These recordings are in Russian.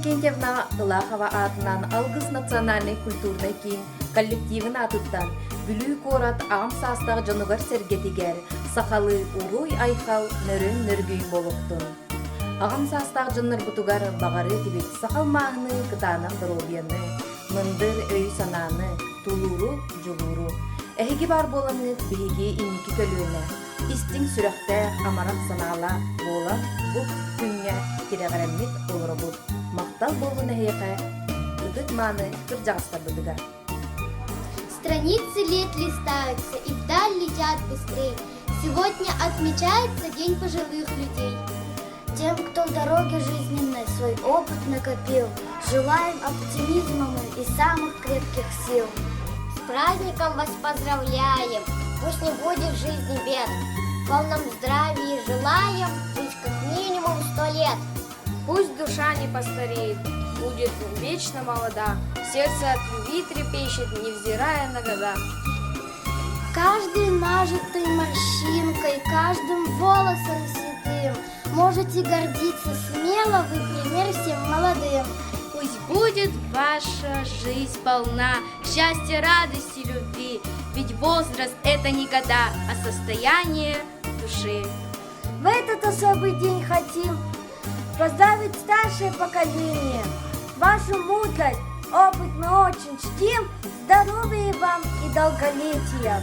Иннокентьевна Ылахова атынан Алгыс национальный культурный кийин коллективин атыттан Бүлүү корат ағам састағы жанугар сергетигер сақалы уруй айқал нөрін нөргүй болуқтын. Ағам састағы жаннар бұтугар бағары тибет сақал мағыны кытана здоровьяны, мындыр өй сананы, тулуру, жулуру. Әхеги бар боланы бейге инники көлуіне. Истин сүрәхтә амарак санала бола бұл күнге кереғараммит олыры бұл. Мақтал болғын әйеқе үдік маны кіржағыстар бұдыға. Страницы лет листаются и вдаль летят быстрее. Сегодня отмечается День пожилых людей. Тем, кто в дороге жизненной свой опыт накопил, желаем оптимизма и самых крепких сил. С праздником вас поздравляем! Пусть не будет в жизни бед. В полном здравии желаем жить как минимум 100 лет. Пусть душа не постареет, будет вечно молода, сердце от любви трепещет, невзирая на года. Каждый нажитой морщинкой, каждым волосом седым можете гордиться смело, вы пример всем молодым. Пусть будет ваша жизнь полна счастья, радости, любви, ведь возраст — это не года, а состояние души. В этот особый день хотим поздравить старшее поколение. Вашу мудрость, опыт мы очень чтим. Здоровья вам и долголетия.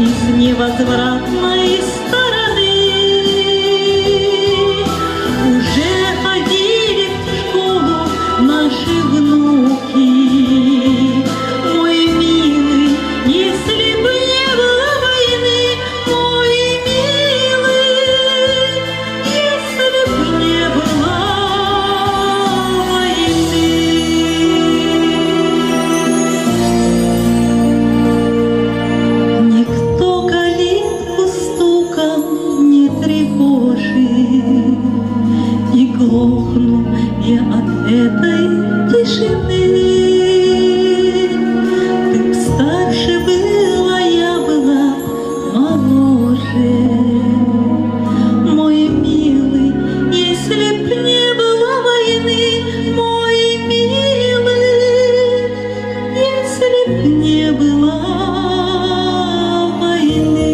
из невозвратной стороны. Уже ходили в школу наши внуки. Мой милый, если бы не было войны, мой милый, если бы не было войны. Никто калитку стуком не тревожит, и глохну я от этой тишины. Ты б старше была, я была моложе. Мой милый, если б не было войны, мой милый, если б не было войны.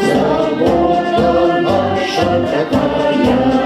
Забота наша такая.